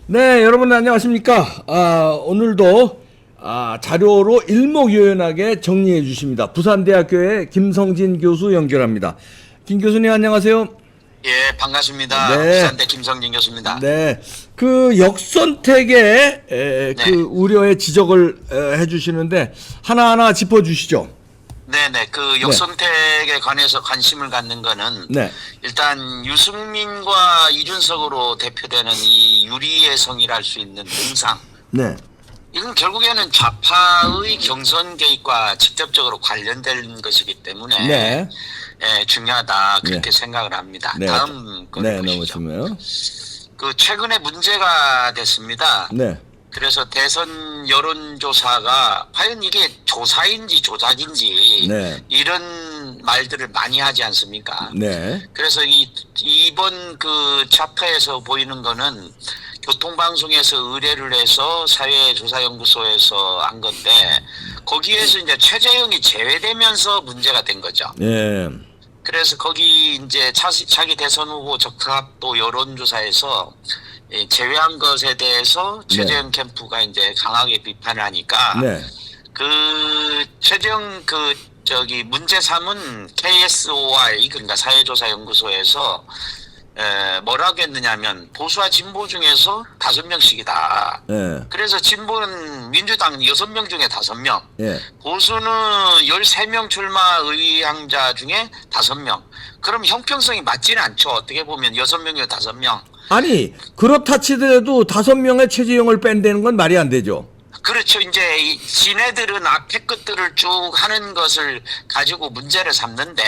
네, 여러분 안녕하십니까? 오늘도 자료로 일목요연하게 정리해 주십니다. 부산대학교의 김성진 교수 연결합니다. 김 교수님 안녕하세요. 예, 반갑습니다. 네. 부산대 김성진 교수입니다. 네, 그 역선택의 네. 그 우려의 지적을 해 주시는데 하나하나 짚어 주시죠. 네네. 그 역선택에 관해서 관심을 갖는 거는 네. 일단 유승민과 이준석으로 대표되는 이 유리의 성이라 할 수 있는 공상. 네. 이건 결국에는 좌파의 경선 개입과 직접적으로 관련된 것이기 때문에 네. 예, 중요하다 그렇게 네. 생각을 합니다. 네. 다음 걸 네, 보시죠. 넘어지면. 그 최근에 문제가 됐습니다. 네. 그래서 대선 여론조사가 과연 이게 조사인지 조작인지 네. 이런 말들을 많이 하지 않습니까? 네. 그래서 이번 그 차트에서 보이는 거는 교통방송에서 의뢰를 해서 사회조사연구소에서 한 건데 거기에서 이제 최재형이 제외되면서 문제가 된 거죠. 네. 그래서 거기 이제 차기 대선 후보 적합도 여론조사에서 제외한 것에 대해서 최재형 캠프가 이제 강하게 비판을 하니까 네. 그 최재형 그 저기 문제 삼은 KSOI 그러니까 사회조사연구소에서 뭐라고 했느냐면 보수와 진보 중에서 5명씩이다. 네. 그래서 진보는 민주당 6명 중에 5명, 예. 보수는 13명 출마 의향자 중에 5명. 그럼 형평성이 맞지는 않죠. 어떻게 보면 6명 중에 5명. 아니, 그렇다 치더라도 5명의 최재형을 뺀다는 건 말이 안 되죠. 그렇죠. 이제 지네들은 앞에 것들을 쭉 하는 것을 가지고 문제를 삼는데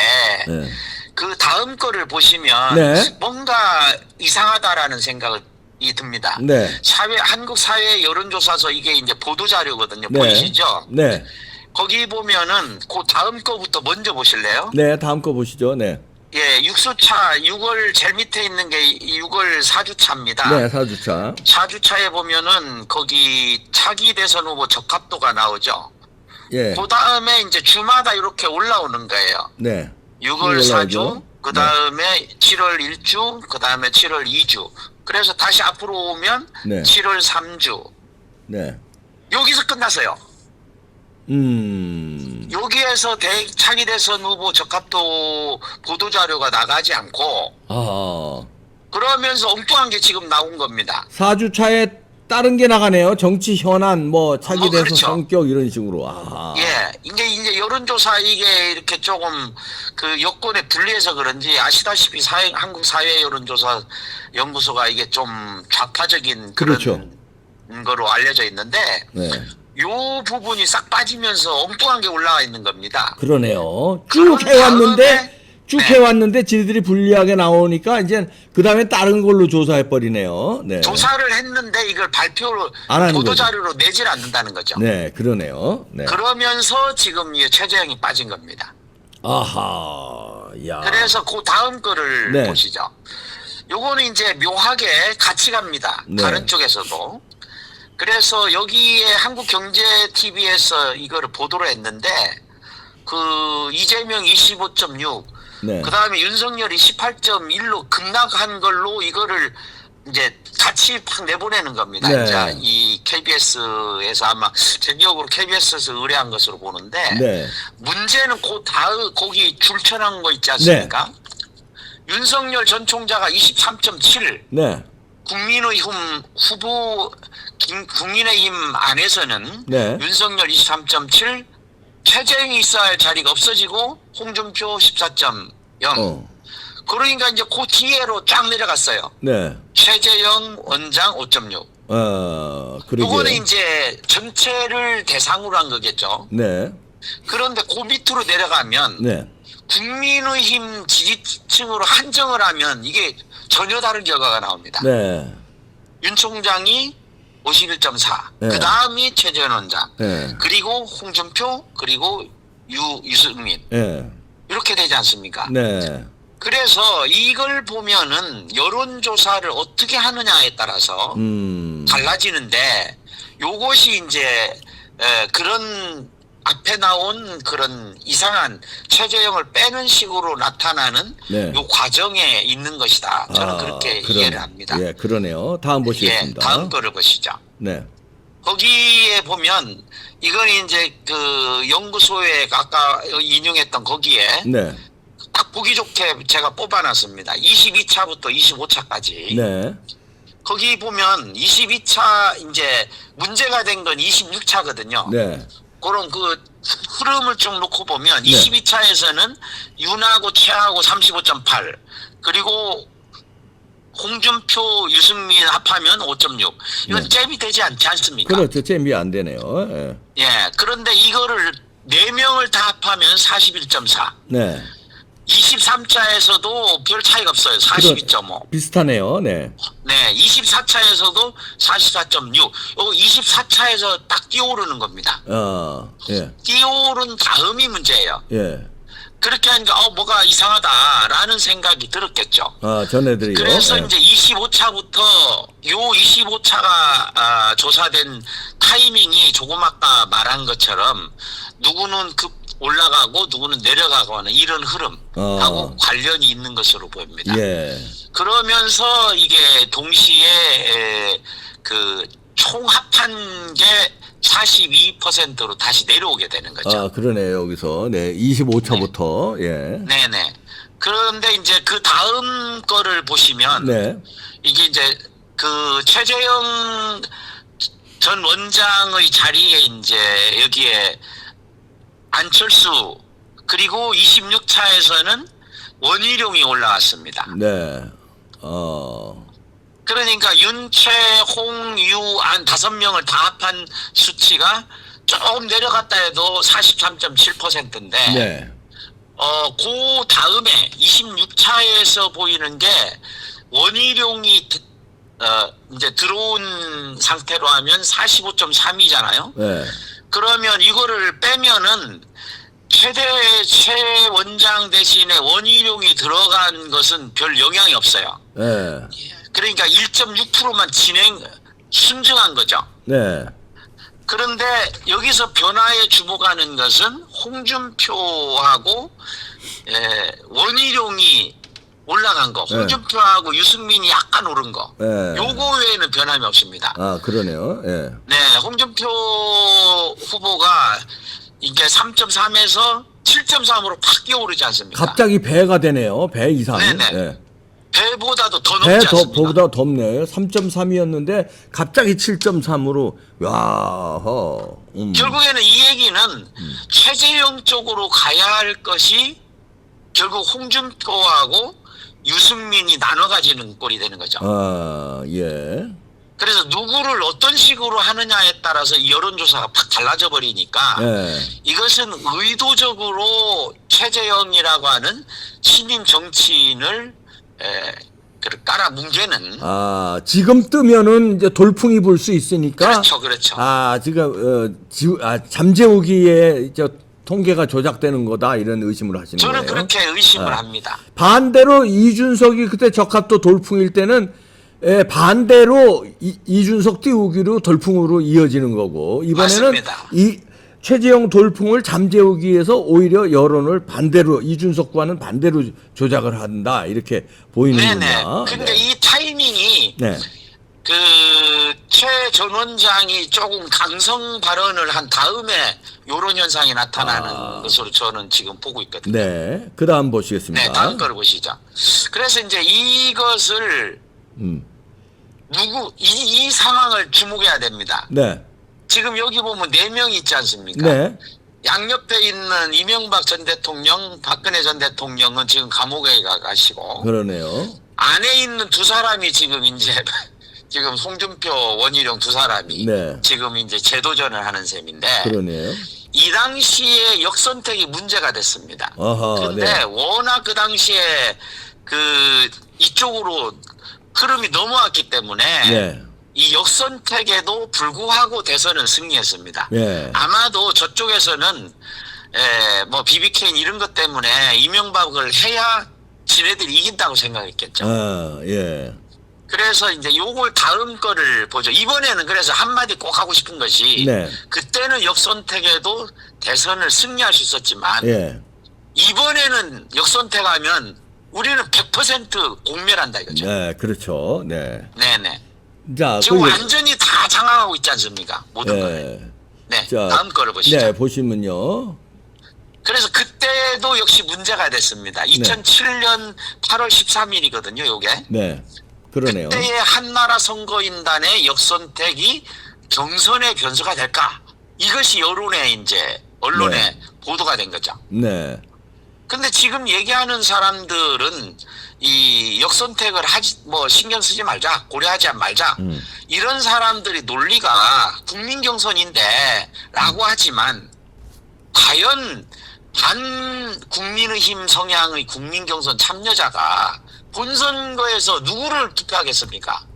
네. 그 다음 거를 보시면 네. 뭔가 이상하다라는 생각이 듭니다. 네. 한국 사회 여론조사서 이게 이제 보도 자료거든요. 네. 보이시죠? 네. 거기 보면은 그 다음 거부터 먼저 보실래요? 네, 다음 거 보시죠. 네. 예, 6수차 6월 제일 밑에 있는 게 6월 4주차입니다. 네, 4주차. 4주차에 보면은 거기 차기 대선 후보 적합도가 나오죠. 예. 그 다음에 이제 주마다 이렇게 올라오는 거예요. 네. 6월 올라오죠. 4주, 그 다음에 7월 1주, 그 다음에 7월 2주. 그래서 다시 앞으로 오면 네. 7월 3주. 네. 여기서 끝났어요. 여기에서 차기 대선 후보 적합도 보도 자료가 나가지 않고 아. 그러면서 엉뚱한 게 지금 나온 겁니다. 4주차에 다른 게 나가네요. 정치 현안, 뭐, 차기 대선 그렇죠. 성격, 이런 식으로. 아. 예, 이제 여론조사 이게 이렇게 조금 그 여건에 불리해서 그런지 아시다시피 한국 사회 여론조사 연구소가 이게 좀 좌파적인 그런 그렇죠. 거로 알려져 있는데 네. 요 부분이 싹 빠지면서 엉뚱한 게 올라와 있는 겁니다. 그러네요. 쭉 그런 해왔는데, 다음에 쭉 네. 해왔는데, 지들이 불리하게 나오니까, 이제, 그 다음에 다른 걸로 조사해버리네요. 네. 조사를 했는데 이걸 발표로 안 하는 보도 거죠. 자료로 내질 않는다는 거죠. 네, 그러네요. 네. 그러면서 지금 이 최재형이 빠진 겁니다. 아하, 야. 그래서 그 다음 거를 네. 보시죠. 요거는 이제 묘하게 같이 갑니다. 네. 다른 쪽에서도. 그래서 여기에 한국경제TV에서 이거를 보도를 했는데 그 이재명 25.6, 네. 그 다음에 윤석열이 18.1로 급락한 걸로 이거를 이제 같이 팍 내보내는 겁니다. 네. 이제 이 KBS에서 아마 제 기억으로 KBS에서 의뢰한 것으로 보는데 네. 문제는 거기 줄쳐난 거 있지 않습니까? 윤석열 전 총장가 23.7, 네. 국민의힘 후보 국민의힘 안에서는 네. 윤석열 23.7, 최재형이 있어야 할 자리가 없어지고 홍준표 14.0. 그러니까 이제 그 뒤에로 쫙 내려갔어요. 네. 최재형 원장 5.6. 그러게요. 이거는 이제 전체를 대상으로 한 거겠죠. 네. 그런데 그 밑으로 내려가면 네. 국민의힘 지지층으로 한정을 하면 이게 전혀 다른 결과가 나옵니다. 네. 윤 총장이 51.4. 네. 그 다음이 최재형 원장. 네. 그리고 홍준표, 그리고 유승민. 네. 이렇게 되지 않습니까? 네. 그래서 이걸 보면은 여론조사를 어떻게 하느냐에 따라서 달라지는데 요것이 이제 그런 앞에 나온 그런 이상한 최재형을 빼는 식으로 나타나는 네. 요 과정에 있는 것이다. 저는 그렇게 이해를 합니다. 예, 그러네요. 다음 예, 보시겠습니다. 다음 거를 보시죠. 네. 거기에 보면 이건 이제 그 연구소에 아까 인용했던 거기에 네. 딱 보기 좋게 제가 뽑아놨습니다. 22차부터 25차까지. 네. 거기 보면 22차 이제 문제가 된 건 26차거든요. 네. 그런 그 흐름을 쭉 놓고 보면 네. 22차에서는 윤하고 최하고 35.8 그리고 홍준표, 유승민 합하면 5.6 이건 네. 잽이 되지 않지 않습니까? 그렇죠. 재미 안 되네요. 예. 예. 그런데 이거를 4명을 다 합하면 41.4 네. 23차에서도 별 차이가 없어요. 42.5 비슷하네요. 네. 네, 24차에서도 44.6. 요 24차에서 딱 뛰어오르는 겁니다. 예. 뛰어오른 다음이 문제예요. 예. 그렇게 하니까 뭐가 이상하다라는 생각이 들었겠죠. 전해드리요. 그래서 예. 이제 25차부터 요 25차가 조사된 타이밍이 조금 아까 말한 것처럼 누구는 급 올라가고 누구는 내려가고 하는 이런 흐름하고 관련이 있는 것으로 보입니다. 예. 그러면서 이게 동시에 그 총합한 게 42%로 다시 내려오게 되는 거죠. 그러네요. 여기서. 네. 25차부터. 예. 네네. 그런데 이제 그 다음 거를 보시면 네. 이게 이제 그 최재형 전 원장의 자리에 이제 여기에 안철수 그리고 26차에서는 원희룡이 올라왔습니다. 네. 그러니까 윤채, 홍, 유, 안 5명을 다 합한 수치가 조금 내려갔다 해도 43.7%인데 네. 그 다음에 26차에서 보이는 게 원희룡이 이제 들어온 상태로 하면 45.3이잖아요. 네. 그러면 이거를 빼면은 최 원장 대신에 원희룡이 들어간 것은 별 영향이 없어요. 네. 그러니까 1.6%만 순증한 거죠. 네. 그런데 여기서 변화에 주목하는 것은 홍준표하고 원희룡이 올라간 거, 홍준표하고 유승민이 약간 오른 거. 네. 요거 외에는 변함이 없습니다. 그러네요. 예. 네, 홍준표 후보가 이게 3.3에서 7.3으로 팍 뛰어오르지 않습니까? 갑자기 배가 되네요. 배 이상. 네네. 예. 배보다도 더 배 높지 않습니까? 보다 덥네요. 3.3이었는데 갑자기 7.3으로 결국에는 이 얘기는 최재형 쪽으로 가야 할 것이 결국 홍준표하고 유승민이 나눠 가지는 꼴이 되는 거죠. 예. 그래서 누구를 어떤 식으로 하느냐에 따라서 이 여론조사가 팍 달라져 버리니까 예. 이것은 의도적으로 최재형이라고 하는 신임 정치인을 깔아뭉개는. 지금 뜨면은 이제 돌풍이 불 수 있으니까. 그렇죠. 지금 잠재우기에 통계가 조작되는 거다 이런 의심을 하시는 거예요. 저는 그렇게 의심을 합니다. 반대로 이준석이 그때 적합도 돌풍일 때는 반대로 이준석 띄우기로 돌풍으로 이어지는 거고 이번에는 맞습니다. 이 최재형 돌풍을 잠재우기 위해서 오히려 여론을 반대로 이준석과는 반대로 조작을 한다 이렇게 보이는군요. 네네. 근데 네. 이 타이밍이 네. 그 최 전 원장이 조금 강성 발언을 한 다음에 이런 현상이 나타나는 것으로 저는 지금 보고 있거든요. 네. 그다음 보시겠습니다. 네, 다음 거를 보시죠. 그래서 이제 이것을 이 상황을 주목해야 됩니다. 네. 지금 여기 보면 4명이 있지 않습니까? 네. 양옆에 있는 이명박 전 대통령, 박근혜 전 대통령은 지금 감옥에 가시고 그러네요. 안에 있는 두 사람이 지금 이제 지금 홍준표, 원희룡 두 사람이 네. 지금 이제 재도전을 하는 셈인데 그러네요. 이 당시에 역선택이 문제가 됐습니다. 근데 네. 워낙 그 당시에 그 이쪽으로 흐름이 넘어왔기 때문에 네. 이 역선택에도 불구하고 대선을 승리했습니다. 네. 아마도 저쪽에서는 뭐 BBK 이런 것 때문에 이명박을 해야 지네들이 이긴다고 생각했겠죠. 예. 그래서 이제 요걸 다음 거를 보죠. 이번에는 그래서 한마디 꼭 하고 싶은 것이 네. 그때는 역선택에도 대선을 승리할 수 있었지만 예. 이번에는 역선택하면 우리는 100% 공멸한다 이거죠. 네, 그렇죠. 네. 네네. 자, 지금 그- 완전히 다 장악하고 있지 않습니까? 모든 거를. 예. 네. 자, 다음 거를 보시죠. 네, 보시면요. 그래서 그때도 역시 문제가 됐습니다. 2007년 8월 13일이거든요, 요게. 네. 그러네요. 그때의 한나라 선거인단의 역선택이 경선의 변수가 될까? 이것이 여론의 이제 언론에 네. 보도가 된 거죠. 네. 근데 지금 얘기하는 사람들은 이 역선택을 하지 뭐 신경 쓰지 말자, 고려하지 말자. 이런 사람들이 논리가 국민 경선인데라고 하지만 과연 반 국민의힘 성향의 국민 경선 참여자가 본선거에서 누구를 투표하겠습니까?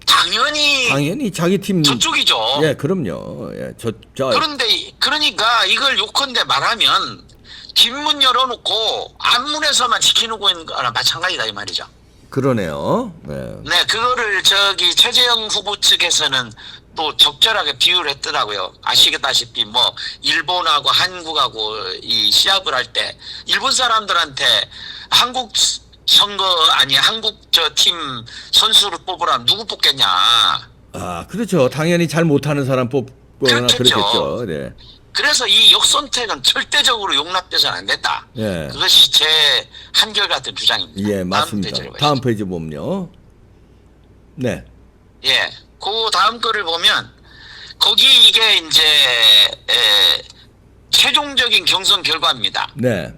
당연히 자기 팀. 저쪽이죠. 예, 그럼요. 예, 그런데 그러니까 이걸 요컨대 말하면 뒷문 열어놓고 앞문에서만 지키는 거나 마찬가지다 이 말이죠. 그러네요. 네. 네, 그거를 최재형 후보 측에서는 또 적절하게 비유를 했더라고요. 아시다시피 뭐 일본하고 한국하고 이 시합을 할 때 일본 사람들한테 한국 팀 선수를 뽑으라면 누구 뽑겠냐. 아, 그렇죠. 당연히 잘 못하는 사람 뽑거나 그렇겠죠. 그렇겠죠. 네. 그래서 이 역선택은 절대적으로 용납돼서는 안 된다. 예. 그것이 제 한결같은 주장입니다. 예, 맞습니다. 다음 페이지 보면요. 네. 예, 그 다음 거를 보면 거기 이게 이제 최종적인 경선 결과입니다. 네.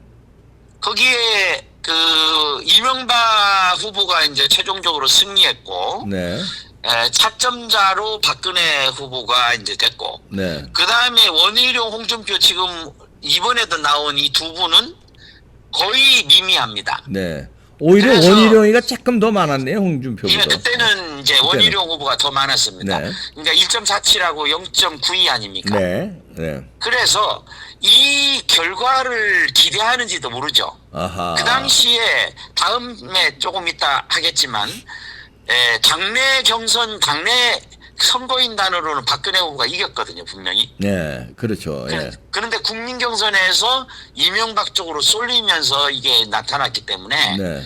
거기에 그 이명박 후보가 이제 최종적으로 승리했고, 네. 차점자로 박근혜 후보가 이제 됐고, 네. 그 다음에 원희룡, 홍준표 지금 이번에도 나온 이 두 분은 거의 미미합니다. 네. 오히려 그래서- 원희룡이가 조금 더 많았네요, 홍준표보다. 예, 그때는 이제 원희룡 후보가 더 많았습니다. 네. 그러니까 1.47하고 0.92 아닙니까? 네. 네. 그래서 이 결과를 기대하는지도 모르죠. 아하. 그 당시에 다음에 조금 이따 하겠지만 당내 선거인단으로는 박근혜 후보가 이겼거든요, 분명히. 네, 그렇죠. 예. 그런데 국민 경선에서 이명박 쪽으로 쏠리면서 이게 나타났기 때문에 네.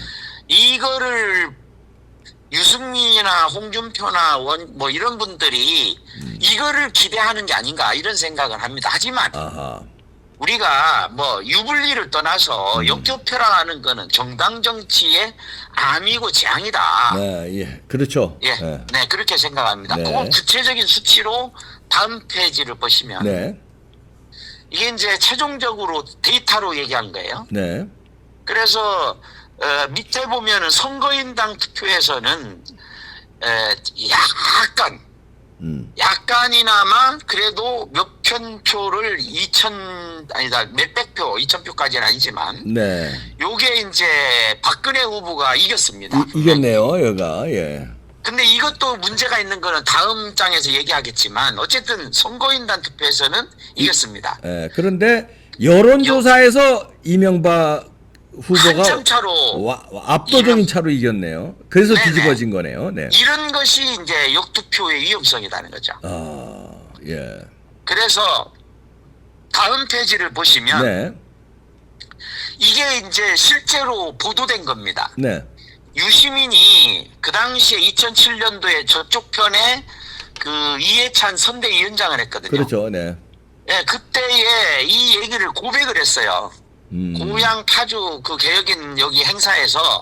이거를 유승민이나 홍준표나 뭐 이런 분들이 이거를 기대하는 게 아닌가 이런 생각을 합니다. 하지만 아하. 우리가 뭐 유불리를 떠나서 역효표라 하는 거는 정당 정치의 암이고 재앙이다. 네, 예. 그렇죠. 예, 네. 네 그렇게 생각합니다. 네. 그건 구체적인 수치로 다음 페이지를 보시면 네. 이게 이제 최종적으로 데이터로 얘기한 거예요. 네. 그래서 밑에 보면은 선거인당 투표에서는 약간이나마 그래도 몇 편 표를 2,000표까지는 아니지만 네. 요게 이제 박근혜 후보가 이겼습니다. 이겼네요, 여가. 예. 근데 이것도 문제가 있는 거는 다음 장에서 얘기하겠지만 어쨌든 선거인단 투표에서는 이겼습니다. 예. 그런데 여론조사에서 이명박 후보가 한참 차로 압도적인 차로 이겼네요. 그래서 네네. 뒤집어진 거네요. 네. 이런 것이 이제 역투표의 위험성이라는 거죠. 아, 예. 그래서 다음 페이지를 보시면 네. 이게 이제 실제로 보도된 겁니다. 네. 유시민이 그 당시에 2007년도에 저쪽 편에 그 이해찬 선대위원장을 했거든요. 그렇죠. 네. 예, 그때에 이 얘기를 고백을 했어요. 고향 파주 그 개혁인 여기 행사에서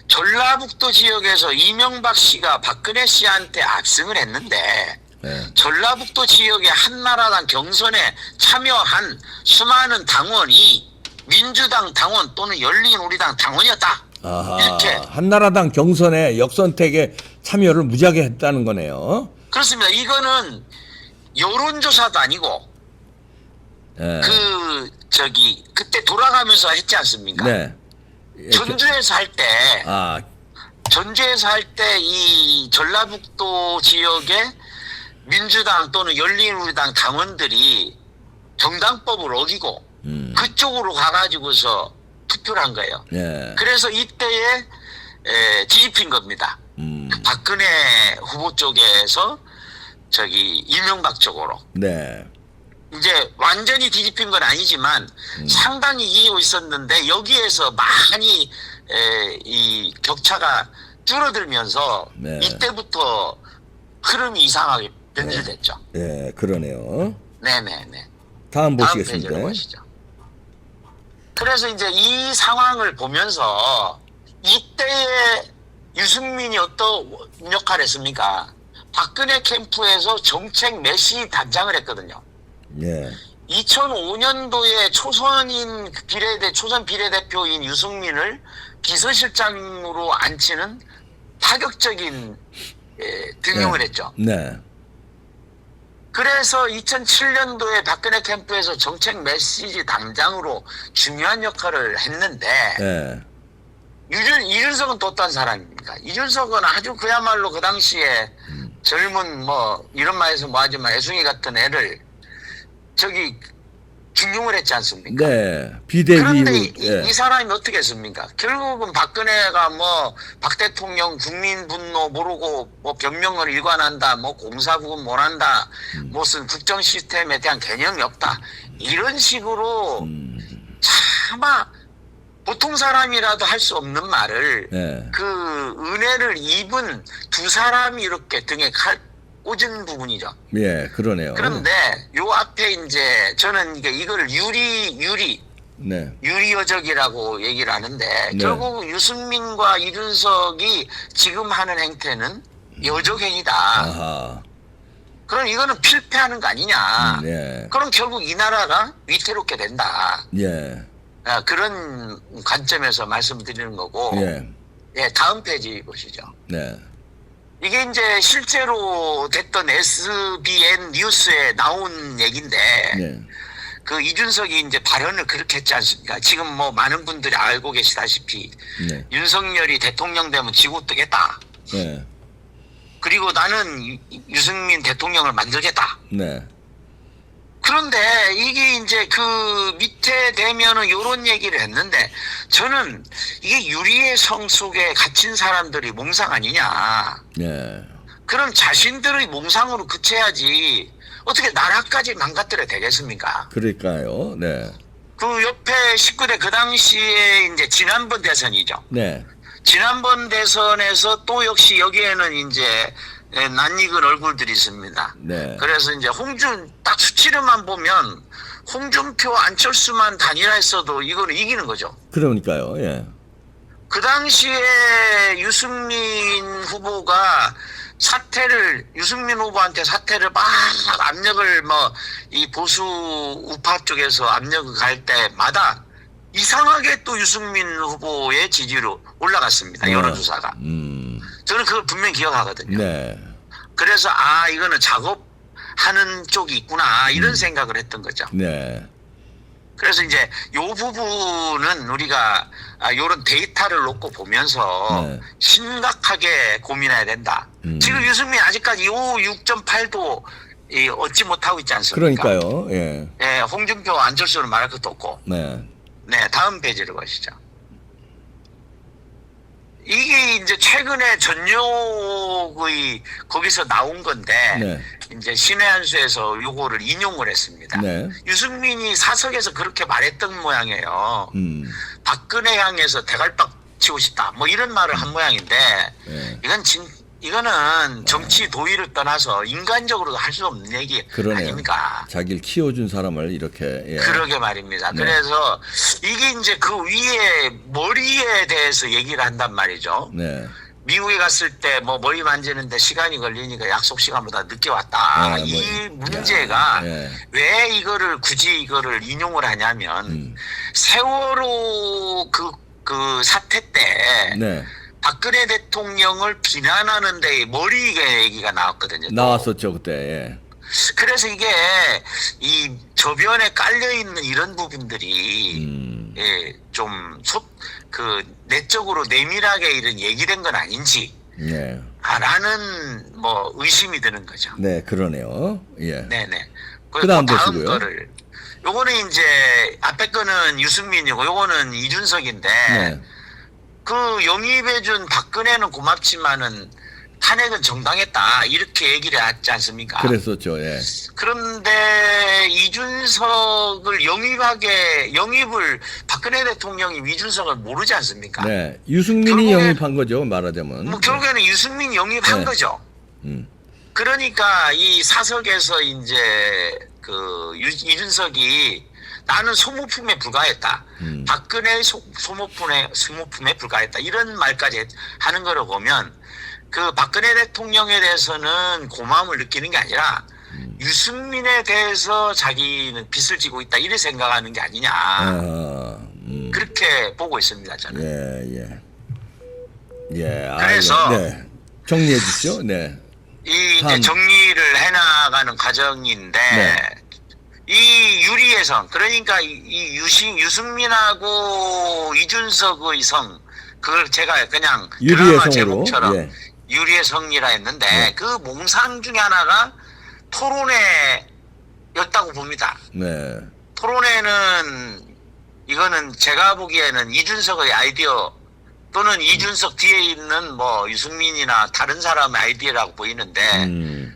전라북도 지역에서 이명박 씨가 박근혜 씨한테 압승을 했는데 네. 전라북도 지역의 한나라당 경선에 참여한 수많은 당원이 민주당 당원 또는 열린우리당 당원이었다. 아하. 이렇게. 한나라당 경선에 역선택에 참여를 무지하게 했다는 거네요. 그렇습니다. 이거는 여론조사도 아니고 예. 그때 돌아가면서 했지 않습니까? 네. 전주에서 할 때 아, 이 전라북도 지역의 민주당 또는 열린우리당 당원들이 정당법을 어기고 그쪽으로 가가지고서 투표를 한 거예요. 예. 그래서 이때에 뒤집힌 겁니다. 박근혜 후보 쪽에서 저기 이명박 쪽으로 네. 이제 완전히 뒤집힌 건 아니지만 상당히 이기고 있었는데 여기에서 많이 이 격차가 줄어들면서 네. 이때부터 흐름이 이상하게 변질됐죠. 예, 그러네요. 네네네. 다음 다음 보시겠습니다. 페이지로 보시죠. 그래서 이제 이 상황을 보면서 이때의 유승민이 어떤 역할을 했습니까? 박근혜 캠프에서 정책 메시 단장을 했거든요. 예. 2005년도에 초선 비례대표인 유승민을 비서실장으로 앉히는 파격적인 등용을 했죠. 네. 그래서 2007년도에 박근혜 캠프에서 정책 메시지 담당으로 중요한 역할을 했는데 예. 이준석은 또 어떤 사람입니까? 이준석은 아주 그야말로 그 당시에 젊은 뭐 이런 말에서 뭐하지만 애송이 같은 애를 저기 중용을 했지 않습니까? 네. 비대위로. 그런데 예. 이 사람이 어떻게 했습니까? 결국은 박근혜가 뭐 박 대통령 국민 분노 모르고 뭐 변명을 일관한다, 뭐 공사국은 못한다, 무슨 국정 시스템에 대한 개념이 없다 이런 식으로 차마 보통 사람이라도 할 수 없는 말을 예. 그 은혜를 입은 두 사람이 이렇게 등에 칼 꽂은 부분이죠. 예, 그러네요. 그런데 요 앞에 이제 저는 이걸 네. 유리여적이라고 얘기를 하는데 네. 결국 유승민과 이준석이 지금 하는 행태는 여적행위다. 아하. 그럼 이거는 필패하는 거 아니냐. 예. 그럼 결국 이 나라가 위태롭게 된다. 예. 그런 관점에서 말씀드리는 거고. 예. 예, 다음 페이지 보시죠. 네. 이게 이제 실제로 됐던 SBN 뉴스에 나온 얘기인데 네. 그 이준석이 이제 발언을 그렇게 했지 않습니까? 지금 뭐 많은 분들이 알고 계시다시피 네. 윤석열이 대통령 되면 지구 뜨겠다. 네. 그리고 나는 유승민 대통령을 만들겠다. 네. 그런데 이게 이제 그 밑에 되면은 요런 얘기를 했는데 저는 이게 유리의 성 속에 갇힌 사람들이 몽상 아니냐. 네. 그럼 자신들의 몽상으로 그쳐야지 어떻게 나라까지 망가뜨려 되겠습니까? 그러니까요. 네. 그 옆에 19대 그 당시에 이제 지난번 대선이죠. 네. 지난번 대선에서 또 역시 여기에는 이제 낯익은 얼굴들이 있습니다. 네. 그래서 이제 딱 수치료만 보면 홍준표 안철수만 단일화했어도 이거는 이기는 거죠. 그러니까요. 예. 그 당시에 유승민 후보가 유승민 후보한테 사퇴를 막 압력을 이 보수 우파 쪽에서 압력을 갈 때마다 이상하게 또 유승민 후보의 지지로 올라갔습니다. 여론조사가. 저는 그걸 분명히 기억하거든요. 네. 그래서 이거는 작업하는 쪽이 있구나 이런 생각을 했던 거죠. 네. 그래서 이제 요 부분은 우리가 요런 데이터를 놓고 보면서 네. 심각하게 고민해야 된다. 지금 유승민 아직까지 요 6.8도 얻지 못하고 있지 않습니까? 그러니까요. 예. 예, 홍준표 안철수는 말할 것도 없고. 네. 네, 다음 페이지를 보시죠. 이게 이제 최근에 전욕의 거기서 나온 건데 네. 이제 신의 한수에서 요거를 인용을 했습니다. 네. 유승민이 사석에서 그렇게 말했던 모양이에요. 박근혜 향해서 대갈박 치고 싶다. 뭐 이런 말을 한 모양인데 네. 이거는 정치 도의를 떠나서 인간적으로도 할 수 없는 얘기 그러네요. 아닙니까? 자기를 키워준 사람을 이렇게. 예. 그러게 말입니다. 네. 그래서 이게 이제 그 위에 머리에 대해서 얘기를 한단 말이죠. 네. 미국에 갔을 때 뭐 머리 만지는데 시간이 걸리니까 약속 시간보다 늦게 왔다. 이 문제가 예. 왜 굳이 이거를 인용을 하냐면 세월호 그 사태 때 네. 박근혜 대통령을 비난하는 데 머리 얘기가 나왔거든요. 또. 나왔었죠 그때. 예. 그래서 이게 이 저변에 깔려 있는 이런 부분들이 좀 내적으로 내밀하게 이런 얘기된 건 아닌지 예. 라는 의심이 드는 거죠. 네, 그러네요. 예. 네네. 그다음 다음 보시고요. 거를 요거는 이제 앞에 거는 유승민이고 요거는 이준석인데 네. 그 영입해준 박근혜는 고맙지만은 탄핵은 정당했다 이렇게 얘기를 하지 않습니까? 그랬었죠. 예. 그런데 이준석을 영입을 박근혜 대통령이 이준석을 모르지 않습니까? 네. 유승민이 영입한 거죠. 말하자면. 뭐 결국에는 유승민 영입한 네. 거죠. 음. 그러니까 이 사석에서 이제 그 이준석이 나는 소모품에 불과했다. 박근혜의 소모품에 불과했다. 이런 말까지 하는 거로 보면 그 박근혜 대통령에 대해서는 고마움을 느끼는 게 아니라 유승민에 대해서 자기는 빚을 지고 있다. 이렇게 생각하는 게 아니냐. 그렇게 보고 있습니다. 저는. 예, 예. 예. 그래서 네. 정리해 주시죠. 네. 이 이제 정리를 해나가는 과정인데 네. 이 유리의 성, 그러니까 이 유승민하고 이준석의 성, 그걸 제가 그냥 유리의 드라마 성으로. 제목처럼 예. 유리의 성이라 했는데 네. 그 몽상 중에 하나가 토론회였다고 봅니다. 네. 토론회는 이거는 제가 보기에는 이준석의 아이디어 또는 이준석 뒤에 있는 뭐 유승민이나 다른 사람의 아이디어라고 보이는데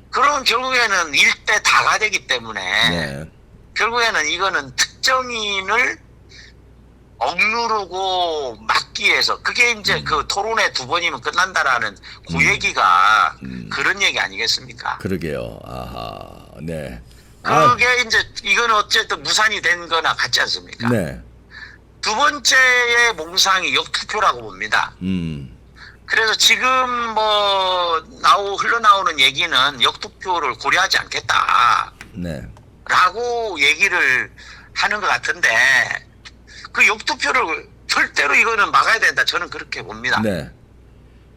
그러면 결국에는 일대 다가 되기 때문에 네. 결국에는 이거는 특정인을 억누르고 막기 위해서 그게 이제 그 토론회 2번이면 끝난다라는 그 얘기가 그런 얘기 아니겠습니까? 그러게요. 아하. 네. 그게 이제 이건 어쨌든 무산이 된 거나 같지 않습니까? 네. 두 번째의 몽상이 역투표라고 봅니다. 그래서 지금 뭐 흘러나오는 얘기는 역투표를 고려하지 않겠다. 네. 라고 얘기를 하는 것 같은데 그 역투표를 절대로 이거는 막아야 된다. 저는 그렇게 봅니다. 네.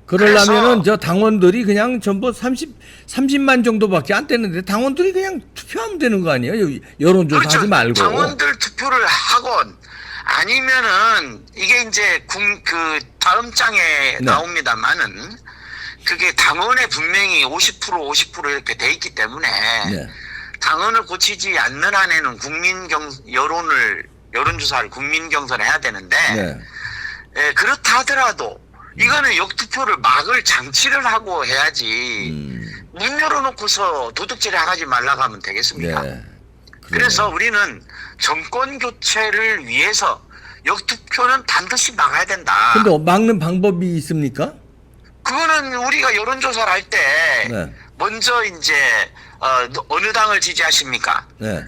그러려면은 그래서 저 당원들이 그냥 전부 30만 정도밖에 안 되는데 당원들이 그냥 투표하면 되는 거 아니에요? 여론조사 그렇죠. 하지 말고. 당원들 투표를 하건 아니면은 이게 이제 그 다음 장에 네. 나옵니다만은 그게 당원에 분명히 50% 이렇게 돼 있기 때문에 네. 당원을 고치지 않는 한에는 여론조사를 국민 경선해야 되는데 네. 예, 그렇다 하더라도 이거는 역투표를 막을 장치를 하고 해야지 문 열어놓고서 도둑질을 하지 말라고 하면 되겠습니까? 네. 그래서 우리는 정권 교체를 위해서 역투표는 반드시 막아야 된다. 근데 막는 방법이 있습니까? 그거는 우리가 여론조사를 할 때 네. 먼저 이제 어느 당을 지지하십니까? 네.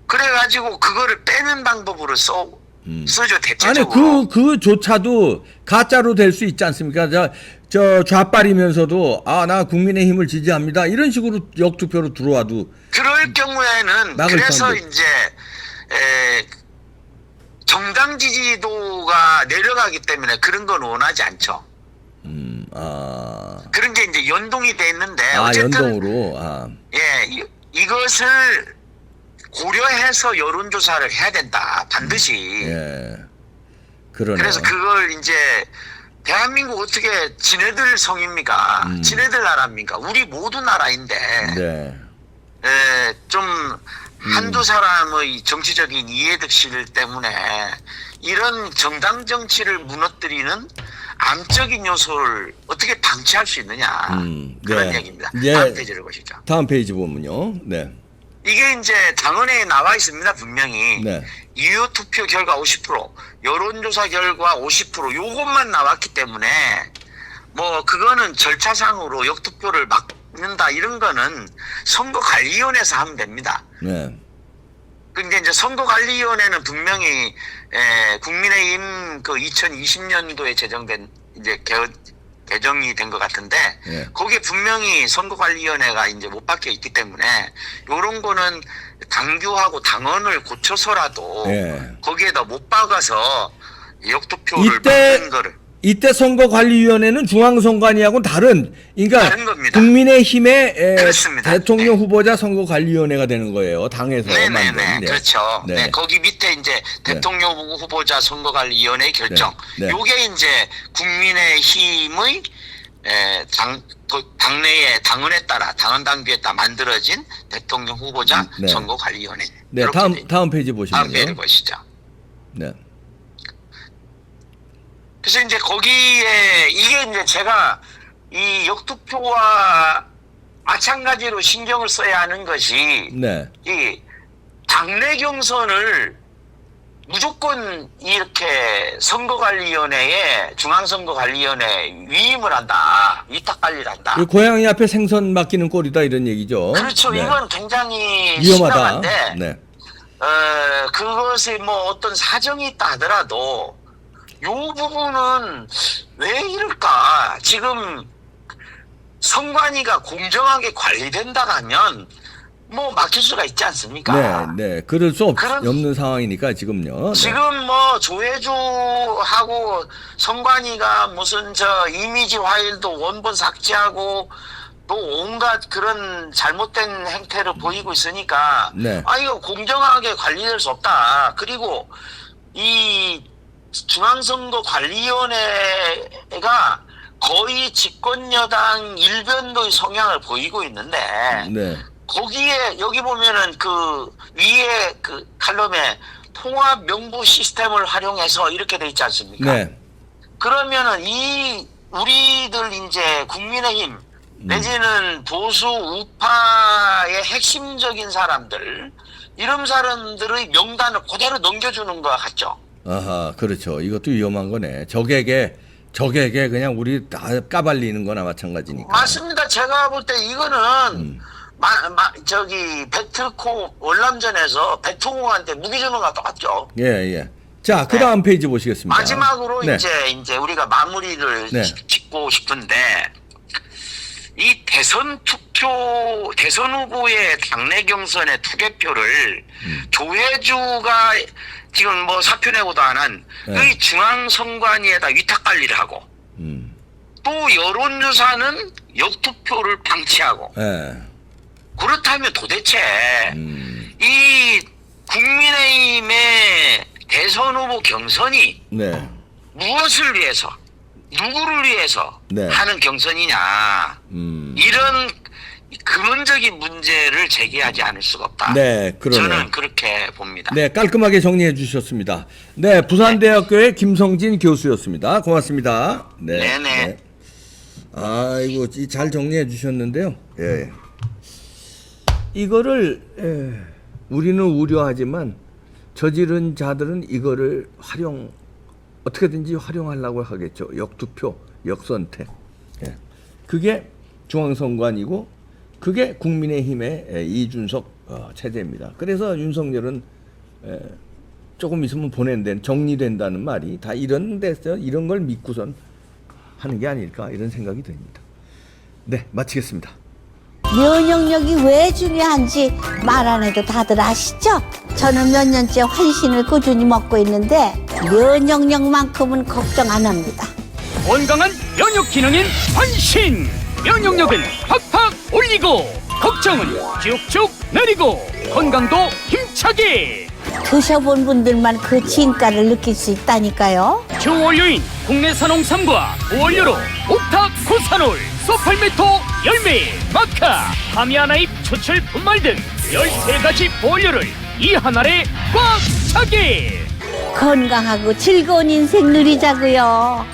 그래가지고 그거를 빼는 방법으로 쓰죠 아니 대체적으로. 그조차도 가짜로 될 수 있지 않습니까? 저 좌빨이면서도 나 국민의힘을 지지합니다. 이런 식으로 역투표로 들어와도 그럴 경우에는 막을 그래서 방법. 이제 정당 지지도가 내려가기 때문에 그런 건 원하지 않죠. 그런 게 이제 연동이 돼 있는데 어쨌든 연동으로 예 이것을 고려해서 여론조사를 해야 된다 반드시. 예. 그러네요. 그래서 그걸 이제 대한민국 어떻게 지네들 성입니까? 지네들 나라입니까? 우리 모두 나라인데 네. 좀 한두 사람의 정치적인 이해득실 때문에 이런 정당 정치를 무너뜨리는 암적인 요소를 어떻게 방치할 수 있느냐 그런 네. 얘기입니다. 예. 다음 페이지를 보시죠. 다음 페이지 보면요. 네. 이게 이제 당원에 나와 있습니다. 분명히 네. 유효 투표 결과 50%, 여론조사 결과 50% 요것만 나왔기 때문에 뭐 그거는 절차상으로 역투표를 막는다 이런 거는 선거관리위원회에서 하면 됩니다. 네. 근데 이제 선거관리위원회는 분명히 국민의힘 그 2020년도에 제정된 이제 개정이 된 것 같은데 예. 거기에 분명히 선거관리위원회가 이제 못 박혀 있기 때문에 요런 거는 당규하고 당원을 고쳐서라도 예. 거기에다 못 박아서 역투표를 이때 막는 거를 이때 선거관리위원회는 중앙선관위하고는 그러니까 다른 겁니다. 국민의힘의 그렇습니다. 대통령 후보자 선거관리위원회가 되는 거예요. 당에서 네네네 만든. 그렇죠. 네. 네. 거기 밑에 이제 대통령 후보자 선거관리위원회 결정. 네. 네. 요게 이제 국민의힘의 당내의 당원에 따라 당원 당규에 따라 만들어진 대통령 후보자 네. 선거관리위원회. 네, 이렇게 돼 다음 페이지 다음 보시면요. 페이지 보시죠. 네. 그래서 이제 거기에 이게 이제 제가 이 역투표와 마찬가지로 신경을 써야 하는 것이 네. 이 당내 경선을 무조건 이렇게 선거관리위원회에 중앙선거관리위원회에 위임을 한다, 위탁관리를 한다. 그 고양이 앞에 생선 맡기는 꼴이다 이런 얘기죠. 그렇죠. 네. 이건 굉장히 위험하다. 심각한데 네. 그것에 뭐 어떤 사정이 있다 하더라도 요 부분은 왜 이럴까? 지금 선관위가 공정하게 관리된다 하면 뭐 막힐 수가 있지 않습니까? 네, 네. 그럴 수 없는 상황이니까 지금요. 네. 지금 뭐 조혜주하고 선관위가 무슨 저 이미지 화일도 원본 삭제하고 또 온갖 그런 잘못된 행태를 보이고 있으니까 네. 아 이거 공정하게 관리될 수 없다. 그리고 이 중앙선거관리위원회가 거의 집권여당 일변도의 성향을 보이고 있는데 네. 거기에 여기 보면은 그 위에 그 칼럼에 통합 명부 시스템을 활용해서 이렇게 돼 있지 않습니까? 네. 그러면은 이 우리들 이제 국민의힘 내지는 보수 우파의 핵심적인 사람들 이런 사람들의 명단을 그대로 넘겨주는 것 같죠. 아하, 그렇죠. 이것도 위험한 거네. 적에게 그냥 우리 다 까발리는 거나 마찬가지니까. 맞습니다. 제가 볼 때 이거는 저기 베트코 월남전에서 베트공한테 무기 주는 거랑 똑같죠. 예, 예. 자, 그 다음 페이지 보시겠습니다. 마지막으로 네. 이제 우리가 마무리를 네. 짓고 싶은데 이 대선 후보의 당내 경선의 투개표를 조혜주가 지금 뭐 사표 내고도 안 한 네. 이 중앙선관위에다 위탁 관리를 하고 또 여론조사는 역투표를 방치하고 예. 그렇다면 도대체 이 국민의힘의 대선 후보 경선이 네. 무엇을 위해서 누구를 위해서 네. 하는 경선이냐 이런 근원적인 문제를 제기하지 않을 수가 없다. 네, 그러네요. 저는 그렇게 봅니다. 네, 깔끔하게 정리해 주셨습니다. 네, 부산대학교의 김성진 교수였습니다. 고맙습니다. 네. 네네. 네. 아이고, 잘 정리해 주셨는데요. 예. 이거를 우리는 우려하지만 저지른 자들은 이거를 어떻게든지 활용하려고 하겠죠. 역투표, 역선택. 예. 그게 중앙선관위고 그게 국민의힘의 이준석 체제입니다. 그래서 윤석열은 조금 있으면 정리된다는 말이 다 이런 데서 이런 걸 믿고선 하는 게 아닐까 이런 생각이 듭니다. 네, 마치겠습니다. 면역력이 왜 중요한지 말 안 해도 다들 아시죠? 저는 몇 년째 환신을 꾸준히 먹고 있는데 면역력만큼은 걱정 안 합니다. 건강한 면역 기능인 환신! 면역력은 팍팍 올리고 걱정은 쭉쭉 내리고 건강도 힘차게! 드셔본 분들만 그 진가를 느낄 수 있다니까요. 주원료인 국내산 홍삼과 원료로 옥타코사놀, 소팔메토 열매, 마카, 하미아나잎 추출 분말 등 13가지 원료를 이 한 알에 꽉 차게! 건강하고 즐거운 인생 누리자고요.